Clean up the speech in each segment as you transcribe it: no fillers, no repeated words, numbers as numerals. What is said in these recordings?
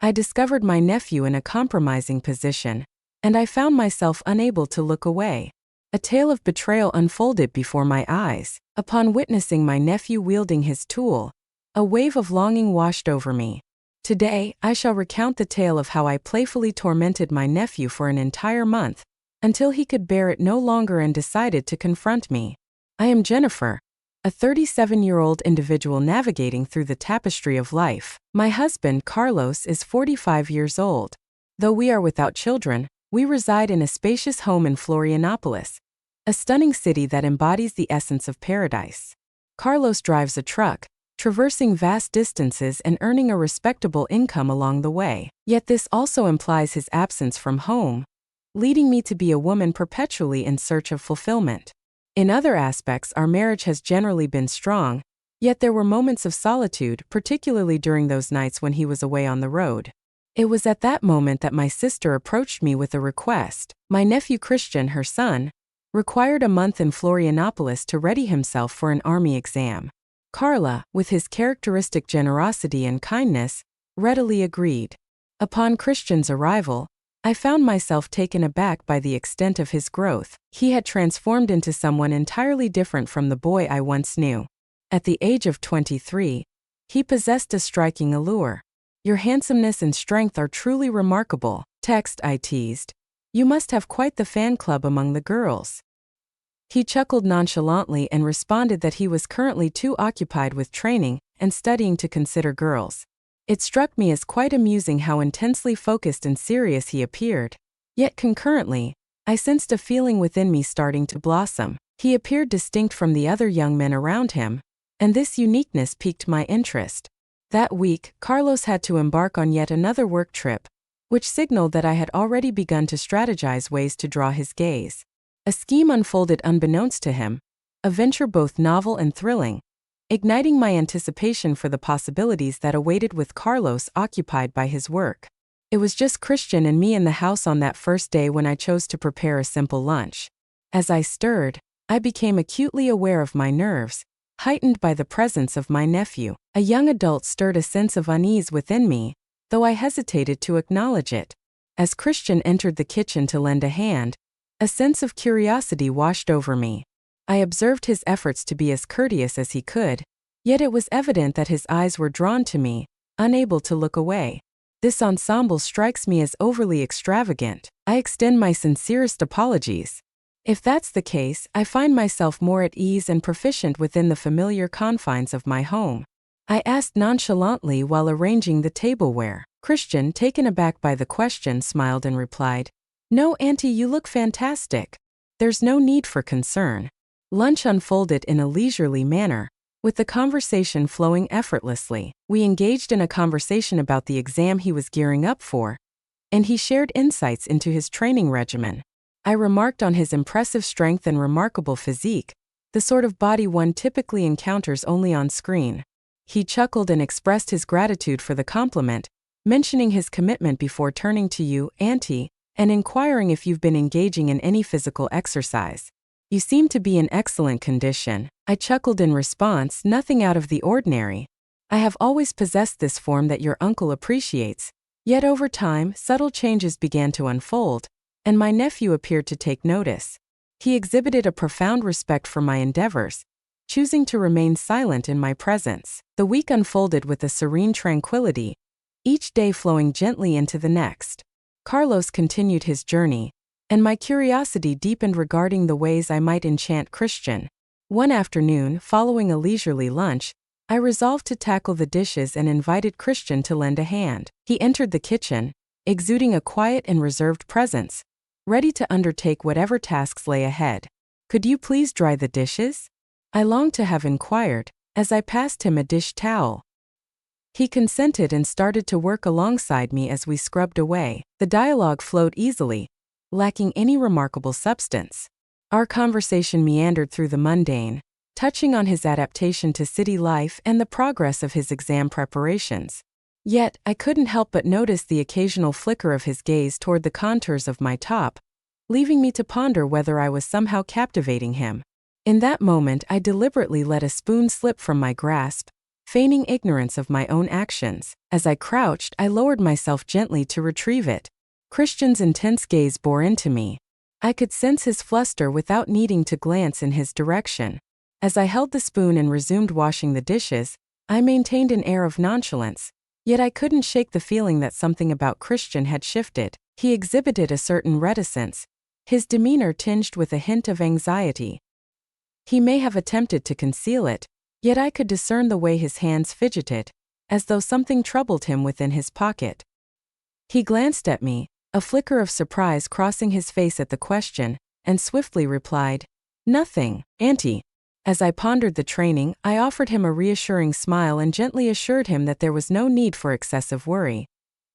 I discovered my nephew in a compromising position, and I found myself unable to look away. A tale of betrayal unfolded before my eyes. Upon witnessing my nephew wielding his tool, a wave of longing washed over me. Today, I shall recount the tale of how I playfully tormented my nephew for an entire month, until he could bear it no longer and decided to confront me. I am Jennifer, a 37-year-old individual navigating through the tapestry of life. My husband, Carlos, is 45 years old. Though we are without children, we reside in a spacious home in Florianopolis, a stunning city that embodies the essence of paradise. Carlos drives a truck, traversing vast distances and earning a respectable income along the way. Yet this also implies his absence from home, leading me to be a woman perpetually in search of fulfillment. In other aspects, our marriage has generally been strong, yet there were moments of solitude, particularly during those nights when he was away on the road. It was at that moment that my sister approached me with a request. My nephew Christian, her son, required a month in Florianopolis to ready himself for an army exam. Carla, with his characteristic generosity and kindness, readily agreed. Upon Christian's arrival, I found myself taken aback by the extent of his growth. He had transformed into someone entirely different from the boy I once knew. At the age of 23, he possessed a striking allure. "Your handsomeness and strength are truly remarkable," I teased. "You must have quite the fan club among the girls." He chuckled nonchalantly and responded that he was currently too occupied with training and studying to consider girls. It struck me as quite amusing how intensely focused and serious he appeared. Yet concurrently, I sensed a feeling within me starting to blossom. He appeared distinct from the other young men around him, and this uniqueness piqued my interest. That week, Carlos had to embark on yet another work trip, which signaled that I had already begun to strategize ways to draw his gaze. A scheme unfolded unbeknownst to him, a venture both novel and thrilling, igniting my anticipation for the possibilities that awaited with Carlos occupied by his work. It was just Christian and me in the house on that first day when I chose to prepare a simple lunch. As I stirred, I became acutely aware of my nerves, heightened by the presence of my nephew. A young adult stirred a sense of unease within me, though I hesitated to acknowledge it. As Christian entered the kitchen to lend a hand, a sense of curiosity washed over me. I observed his efforts to be as courteous as he could, yet it was evident that his eyes were drawn to me, unable to look away. This ensemble strikes me as overly extravagant. I extend my sincerest apologies. If that's the case, I find myself more at ease and proficient within the familiar confines of my home, I asked nonchalantly while arranging the tableware. Christian, taken aback by the question, smiled and replied, "No, Auntie, you look fantastic. There's no need for concern." Lunch unfolded in a leisurely manner, with the conversation flowing effortlessly. We engaged in a conversation about the exam he was gearing up for, and he shared insights into his training regimen. I remarked on his impressive strength and remarkable physique, the sort of body one typically encounters only on screen. He chuckled and expressed his gratitude for the compliment, mentioning his commitment before turning to you, Auntie, and inquiring if you've been engaging in any physical exercise. "You seem to be in excellent condition." I chuckled in response, "Nothing out of the ordinary. I have always possessed this form that your uncle appreciates." Yet over time, subtle changes began to unfold, and my nephew appeared to take notice. He exhibited a profound respect for my endeavors, choosing to remain silent in my presence. The week unfolded with a serene tranquility, each day flowing gently into the next. Carlos continued his journey, and my curiosity deepened regarding the ways I might enchant Christian. One afternoon, following a leisurely lunch, I resolved to tackle the dishes and invited Christian to lend a hand. He entered the kitchen, exuding a quiet and reserved presence, ready to undertake whatever tasks lay ahead. "Could you please dry the dishes?" I longed to have inquired, as I passed him a dish towel. He consented and started to work alongside me as we scrubbed away. The dialogue flowed easily, lacking any remarkable substance. Our conversation meandered through the mundane, touching on his adaptation to city life and the progress of his exam preparations. Yet, I couldn't help but notice the occasional flicker of his gaze toward the contours of my top, leaving me to ponder whether I was somehow captivating him. In that moment, I deliberately let a spoon slip from my grasp, feigning ignorance of my own actions. As I crouched, I lowered myself gently to retrieve it. Christian's intense gaze bore into me. I could sense his fluster without needing to glance in his direction. As I held the spoon and resumed washing the dishes, I maintained an air of nonchalance, yet I couldn't shake the feeling that something about Christian had shifted. He exhibited a certain reticence, his demeanor tinged with a hint of anxiety. He may have attempted to conceal it, yet I could discern the way his hands fidgeted, as though something troubled him within his pocket. He glanced at me, a flicker of surprise crossing his face at the question, and swiftly replied, "Nothing, Auntie." As I pondered the training, I offered him a reassuring smile and gently assured him that there was no need for excessive worry.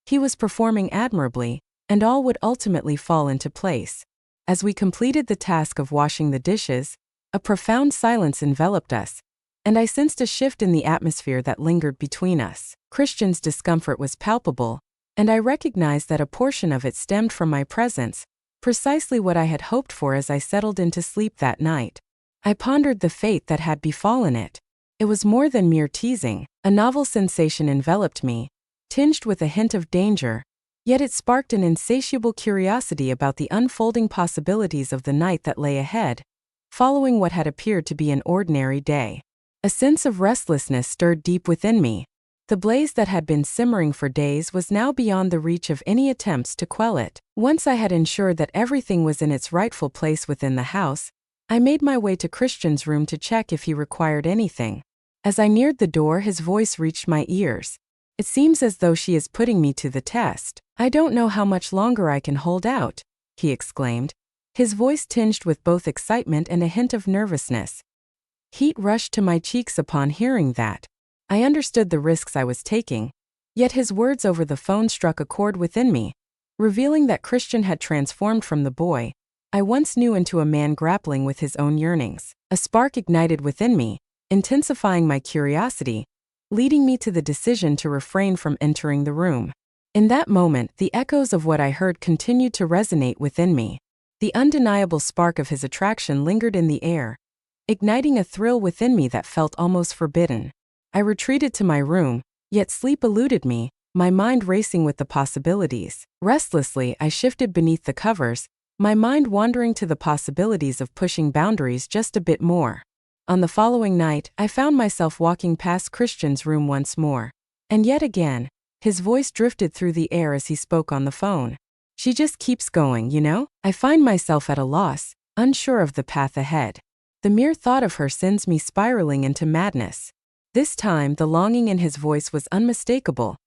He was performing admirably, and all would ultimately fall into place. As we completed the task of washing the dishes, a profound silence enveloped us, and I sensed a shift in the atmosphere that lingered between us. Christian's discomfort was palpable, and I recognized that a portion of it stemmed from my presence, precisely what I had hoped for as I settled into sleep that night. I pondered the fate that had befallen it. It was more than mere teasing. A novel sensation enveloped me, tinged with a hint of danger, yet it sparked an insatiable curiosity about the unfolding possibilities of the night that lay ahead, following what had appeared to be an ordinary day. A sense of restlessness stirred deep within me. The blaze that had been simmering for days was now beyond the reach of any attempts to quell it. Once I had ensured that everything was in its rightful place within the house, I made my way to Christian's room to check if he required anything. As I neared the door, his voice reached my ears. "It seems as though she is putting me to the test. I don't know how much longer I can hold out," he exclaimed, his voice tinged with both excitement and a hint of nervousness. Heat rushed to my cheeks upon hearing that. I understood the risks I was taking, yet his words over the phone struck a chord within me, revealing that Christian had transformed from the boy I once knew into a man grappling with his own yearnings. A spark ignited within me, intensifying my curiosity, leading me to the decision to refrain from entering the room. In that moment, the echoes of what I heard continued to resonate within me. The undeniable spark of his attraction lingered in the air, igniting a thrill within me that felt almost forbidden. I retreated to my room, yet sleep eluded me, my mind racing with the possibilities. Restlessly, I shifted beneath the covers, my mind wandering to the possibilities of pushing boundaries just a bit more. On the following night, I found myself walking past Christian's room once more. And yet again, his voice drifted through the air as he spoke on the phone. "She just keeps going, you know? I find myself at a loss, unsure of the path ahead. The mere thought of her sends me spiraling into madness." This time, the longing in his voice was unmistakable,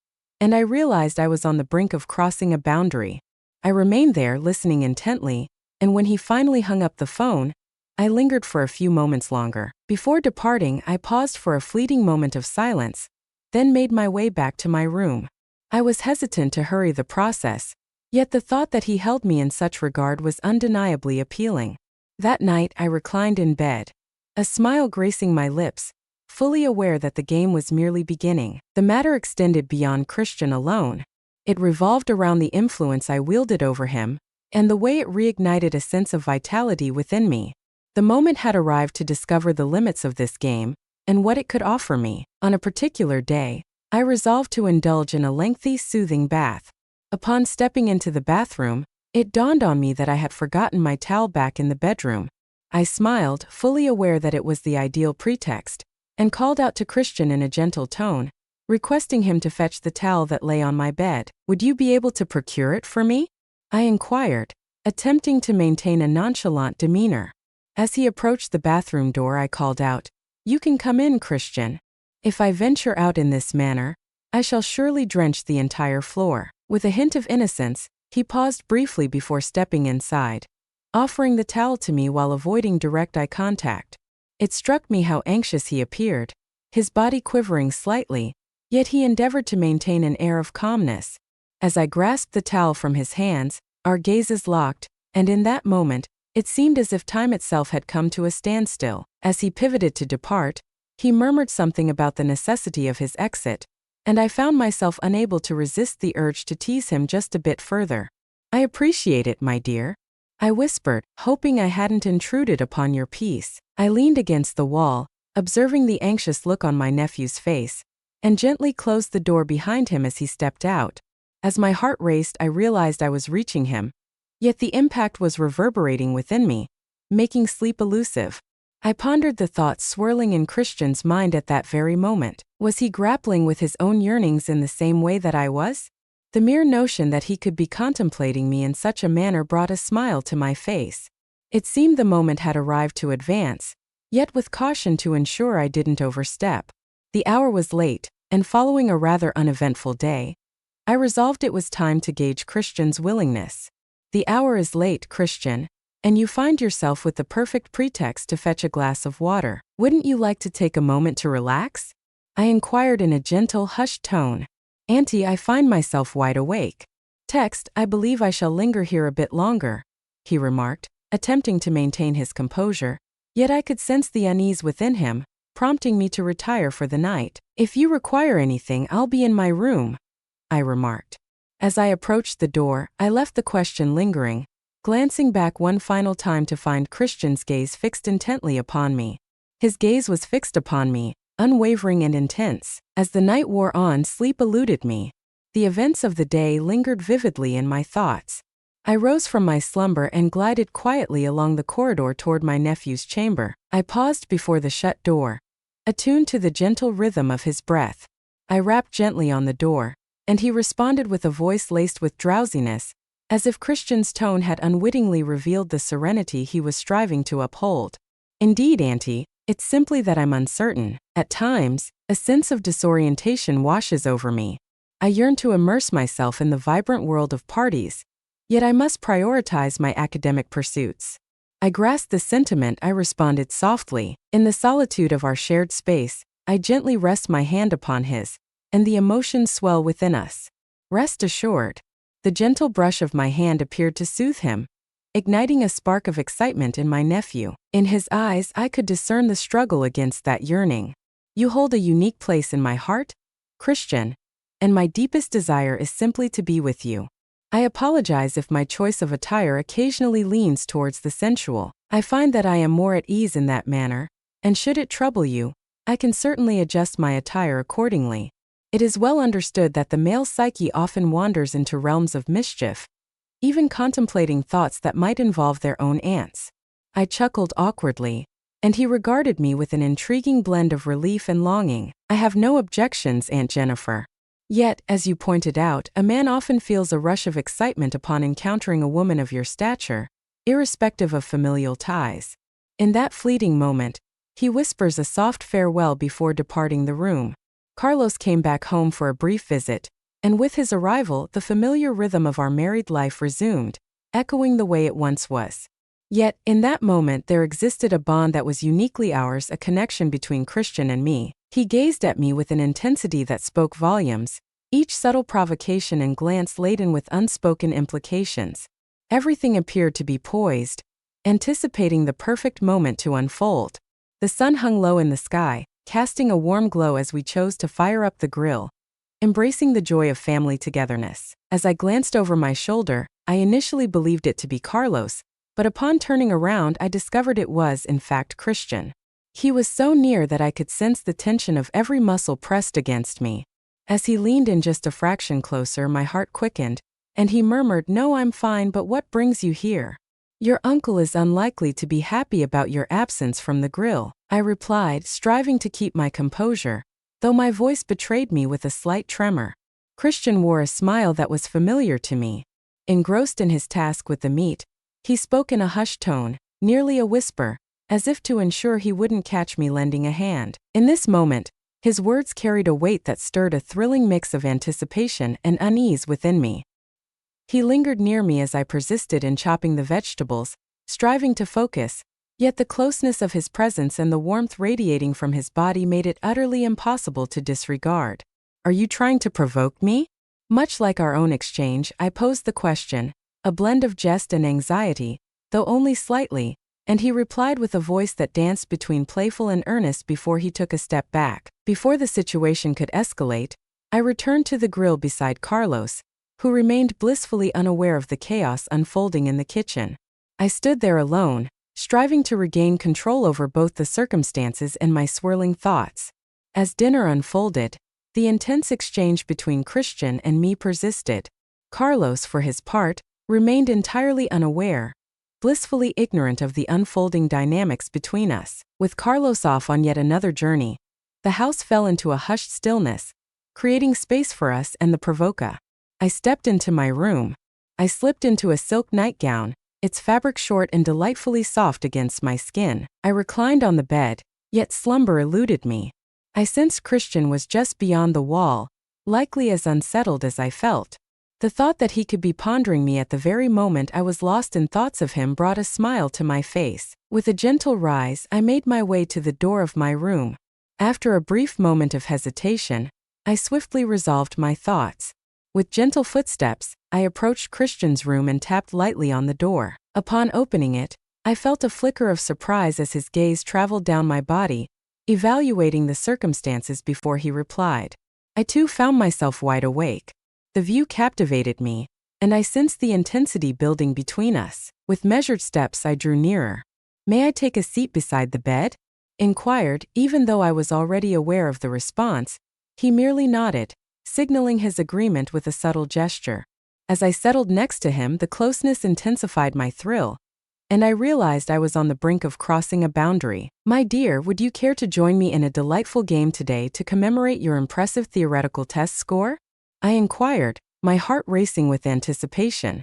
and I realized I was on the brink of crossing a boundary. I remained there, listening intently, and when he finally hung up the phone, I lingered for a few moments longer. Before departing, I paused for a fleeting moment of silence, then made my way back to my room. I was hesitant to hurry the process, yet the thought that he held me in such regard was undeniably appealing. That night, I reclined in bed, a smile gracing my lips, fully aware that the game was merely beginning. The matter extended beyond Christian alone. It revolved around the influence I wielded over him, and the way it reignited a sense of vitality within me. The moment had arrived to discover the limits of this game, and what it could offer me. On a particular day, I resolved to indulge in a lengthy, soothing bath. Upon stepping into the bathroom, it dawned on me that I had forgotten my towel back in the bedroom. I smiled, fully aware that it was the ideal pretext, and called out to Christian in a gentle tone, requesting him to fetch the towel that lay on my bed. "Would you be able to procure it for me?" I inquired, attempting to maintain a nonchalant demeanor. As he approached the bathroom door, I called out, "You can come in, Christian. If I venture out in this manner, I shall surely drench the entire floor." With a hint of innocence, he paused briefly before stepping inside, offering the towel to me while avoiding direct eye contact. It struck me how anxious he appeared, his body quivering slightly, yet he endeavored to maintain an air of calmness. As I grasped the towel from his hands, our gazes locked, and in that moment, it seemed as if time itself had come to a standstill. As he pivoted to depart, he murmured something about the necessity of his exit, and I found myself unable to resist the urge to tease him just a bit further. "I appreciate it, my dear," I whispered, hoping I hadn't intruded upon your peace. I leaned against the wall, observing the anxious look on my nephew's face, and gently closed the door behind him as he stepped out. As my heart raced, I realized I was reaching him, yet the impact was reverberating within me, making sleep elusive. I pondered the thoughts swirling in Christian's mind at that very moment. Was he grappling with his own yearnings in the same way that I was? The mere notion that he could be contemplating me in such a manner brought a smile to my face. It seemed the moment had arrived to advance, yet with caution to ensure I didn't overstep. The hour was late, and following a rather uneventful day, I resolved it was time to gauge Christian's willingness. The hour is late, Christian, and you find yourself with the perfect pretext to fetch a glass of water. Wouldn't you like to take a moment to relax? I inquired in a gentle, hushed tone. Auntie, I find myself wide awake. Text, I believe I shall linger here a bit longer, he remarked, attempting to maintain his composure, yet I could sense the unease within him, prompting me to retire for the night. If you require anything, I'll be in my room, I remarked. As I approached the door, I left the question lingering, glancing back one final time to find Christian's gaze fixed intently upon me. His gaze was fixed upon me, unwavering and intense. As the night wore on, sleep eluded me. The events of the day lingered vividly in my thoughts. I rose from my slumber and glided quietly along the corridor toward my nephew's chamber. I paused before the shut door, attuned to the gentle rhythm of his breath. I rapped gently on the door, and he responded with a voice laced with drowsiness, as if Christian's tone had unwittingly revealed the serenity he was striving to uphold. Indeed, Auntie, it's simply that I'm uncertain. At times, a sense of disorientation washes over me. I yearn to immerse myself in the vibrant world of parties, yet I must prioritize my academic pursuits. I grasped the sentiment. I responded softly. In the solitude of our shared space, I gently rest my hand upon his, and the emotions swell within us. Rest assured, the gentle brush of my hand appeared to soothe him, igniting a spark of excitement in my nephew. In his eyes, I could discern the struggle against that yearning. You hold a unique place in my heart, Christian, and my deepest desire is simply to be with you. I apologize if my choice of attire occasionally leans towards the sensual. I find that I am more at ease in that manner, and should it trouble you, I can certainly adjust my attire accordingly. It is well understood that the male psyche often wanders into realms of mischief, even contemplating thoughts that might involve their own aunts. I chuckled awkwardly, and he regarded me with an intriguing blend of relief and longing. I have no objections, Aunt Jennifer. Yet, as you pointed out, a man often feels a rush of excitement upon encountering a woman of your stature, irrespective of familial ties. In that fleeting moment, he whispers a soft farewell before departing the room. Carlos came back home for a brief visit, and with his arrival, the familiar rhythm of our married life resumed, echoing the way it once was. Yet, in that moment there existed a bond that was uniquely ours, a connection between Christian and me. He gazed at me with an intensity that spoke volumes, each subtle provocation and glance laden with unspoken implications. Everything appeared to be poised, anticipating the perfect moment to unfold. The sun hung low in the sky, casting a warm glow as we chose to fire up the grill, embracing the joy of family togetherness. As I glanced over my shoulder, I initially believed it to be Carlos, but upon turning around I discovered it was, in fact, Christian. He was so near that I could sense the tension of every muscle pressed against me. As he leaned in just a fraction closer, my heart quickened, and he murmured, "No, I'm fine, but what brings you here? Your uncle is unlikely to be happy about your absence from the grill," I replied, striving to keep my composure, though my voice betrayed me with a slight tremor. Christian wore a smile that was familiar to me. Engrossed in his task with the meat, he spoke in a hushed tone, nearly a whisper, as if to ensure he wouldn't catch me lending a hand. In this moment, his words carried a weight that stirred a thrilling mix of anticipation and unease within me. He lingered near me as I persisted in chopping the vegetables, striving to focus, yet the closeness of his presence and the warmth radiating from his body made it utterly impossible to disregard. "Are you trying to provoke me?" Much like our own exchange, I posed the question, a blend of jest and anxiety, though only slightly, and he replied with a voice that danced between playful and earnest before he took a step back. Before the situation could escalate, I returned to the grill beside Carlos, who remained blissfully unaware of the chaos unfolding in the kitchen. I stood there alone, striving to regain control over both the circumstances and my swirling thoughts. As dinner unfolded, the intense exchange between Christian and me persisted. Carlos, for his part, remained entirely unaware, blissfully ignorant of the unfolding dynamics between us. With Carlos off on yet another journey, the house fell into a hushed stillness, creating space for us and the provoca. I stepped into my room. I slipped into a silk nightgown, its fabric short and delightfully soft against my skin. I reclined on the bed, yet slumber eluded me. I sensed Christian was just beyond the wall, likely as unsettled as I felt. The thought that he could be pondering me at the very moment I was lost in thoughts of him brought a smile to my face. With a gentle rise, I made my way to the door of my room. After a brief moment of hesitation, I swiftly resolved my thoughts. With gentle footsteps, I approached Christian's room and tapped lightly on the door. Upon opening it, I felt a flicker of surprise as his gaze traveled down my body, evaluating the circumstances before he replied. I too found myself wide awake. The view captivated me, and I sensed the intensity building between us. With measured steps, I drew nearer. "May I take a seat beside the bed?" inquired. Even though I was already aware of the response, he merely nodded, signaling his agreement with a subtle gesture. As I settled next to him, the closeness intensified my thrill, and I realized I was on the brink of crossing a boundary. "My dear, would you care to join me in a delightful game today to commemorate your impressive theoretical test score?" I inquired, my heart racing with anticipation.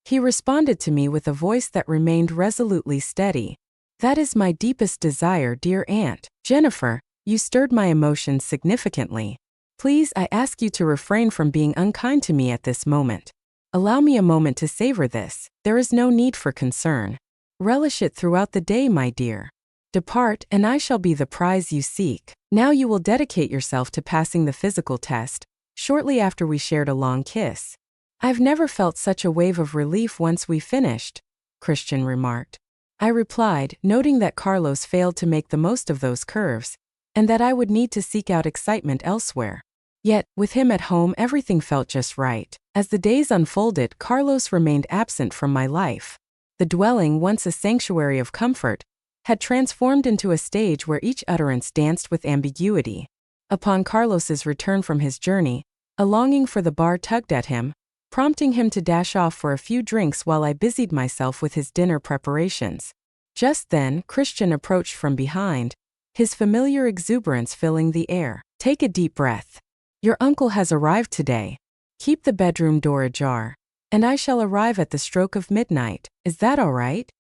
He responded to me with a voice that remained resolutely steady. "That is my deepest desire, dear Aunt Jennifer." You stirred my emotions significantly. "Please, I ask you to refrain from being unkind to me at this moment. Allow me a moment to savor this. There is no need for concern. Relish it throughout the day, my dear. Depart, and I shall be the prize you seek." Now you will dedicate yourself to passing the physical test. Shortly after we shared a long kiss. "I've never felt such a wave of relief once we finished," Christian remarked. I replied, noting that Carlos failed to make the most of those curves, and that I would need to seek out excitement elsewhere. Yet, with him at home, everything felt just right. As the days unfolded, Carlos remained absent from my life. The dwelling, once a sanctuary of comfort, had transformed into a stage where each utterance danced with ambiguity. Upon Carlos's return from his journey, a longing for the bar tugged at him, prompting him to dash off for a few drinks while I busied myself with his dinner preparations. Just then, Christian approached from behind, his familiar exuberance filling the air. "Take a deep breath. Your uncle has arrived today. Keep the bedroom door ajar, and I shall arrive at the stroke of midnight. Is that all right?"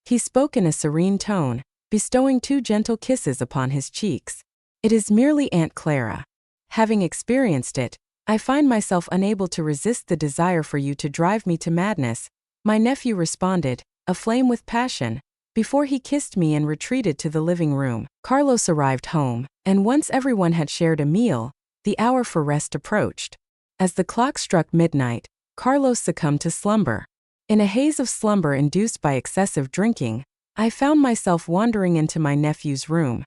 He spoke in a serene tone, bestowing 2 gentle kisses upon his cheeks. "It is merely Aunt Clara. Having experienced it, I find myself unable to resist the desire for you to drive me to madness," my nephew responded, aflame with passion, before he kissed me and retreated to the living room. Carlos arrived home, and once everyone had shared a meal, the hour for rest approached. As the clock struck midnight, Carlos succumbed to slumber. In a haze of slumber induced by excessive drinking, I found myself wandering into my nephew's room.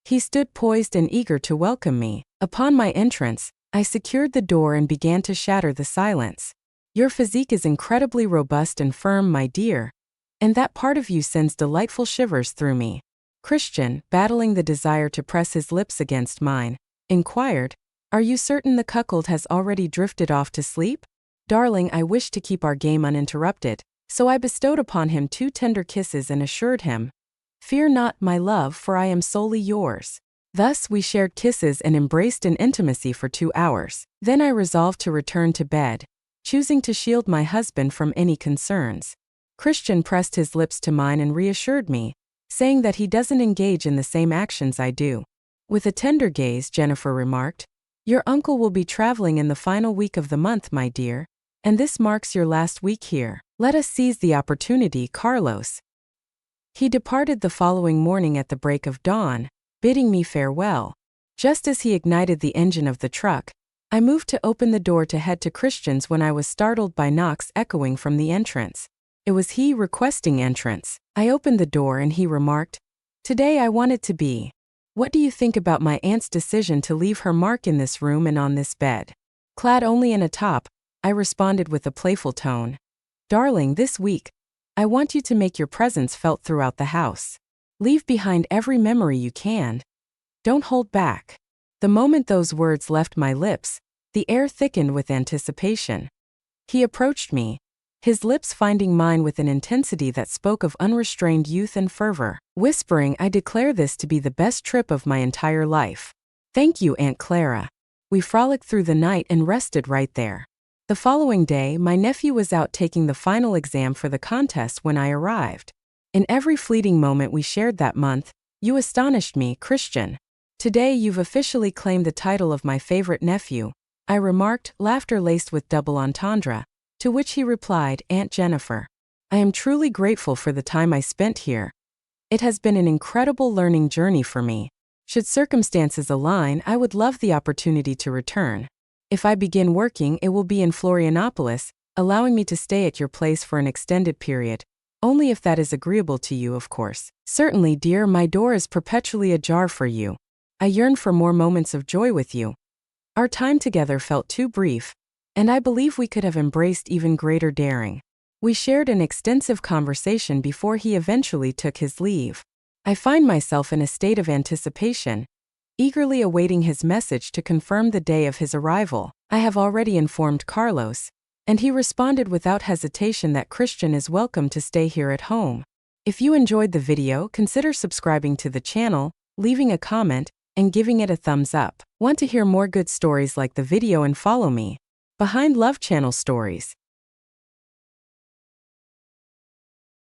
He stood poised and eager to welcome me. Upon my entrance, I secured the door and began to shatter the silence. "Your physique is incredibly robust and firm, my dear, and that part of you sends delightful shivers through me." Christian, battling the desire to press his lips against mine, inquired, "Are you certain the cuckold has already drifted off to sleep?" "Darling, I wish to keep our game uninterrupted, so I bestowed upon him 2 tender kisses and assured him, 'Fear not, my love, for I am solely yours.' Thus we shared kisses and embraced in intimacy for 2 hours. Then I resolved to return to bed, choosing to shield my husband from any concerns. Christian pressed his lips to mine and reassured me, saying that he doesn't engage in the same actions I do. With a tender gaze, Jennifer remarked, "Your uncle will be traveling in the final week of the month, my dear, and this marks your last week here. Let us seize the opportunity, Carlos." He departed the following morning at the break of dawn, bidding me farewell. Just as he ignited the engine of the truck, I moved to open the door to head to Christian's when I was startled by knocks echoing from the entrance. It was he requesting entrance. I opened the door and he remarked, "Today I wanted to be. What do you think about my aunt's decision to leave her mark in this room and on this bed?" Clad only in a top, I responded with a playful tone, "Darling, this week, I want you to make your presence felt throughout the house. Leave behind every memory you can. Don't hold back." The moment those words left my lips, the air thickened with anticipation. He approached me, his lips finding mine with an intensity that spoke of unrestrained youth and fervor. Whispering, "I declare this to be the best trip of my entire life. Thank you, Aunt Clara." We frolicked through the night and rested right there. The following day, my nephew was out taking the final exam for the contest when I arrived. In every fleeting moment we shared that month, "You astonished me, Christian. Today you've officially claimed the title of my favorite nephew," I remarked, laughter laced with double entendre, to which he replied, "Aunt Jennifer, I am truly grateful for the time I spent here. It has been an incredible learning journey for me. Should circumstances align, I would love the opportunity to return. If I begin working, it will be in Florianopolis, allowing me to stay at your place for an extended period. Only if that is agreeable to you, of course." "Certainly, dear, my door is perpetually ajar for you. I yearn for more moments of joy with you." Our time together felt too brief, and I believe we could have embraced even greater daring. We shared an extensive conversation before he eventually took his leave. I find myself in a state of anticipation, eagerly awaiting his message to confirm the day of his arrival. I have already informed Carlos, and he responded without hesitation that Christian is welcome to stay here at home. If you enjoyed the video, consider subscribing to the channel, leaving a comment, and giving it a thumbs up. Want to hear more good stories like the video and follow me? Behind Love Channel Stories.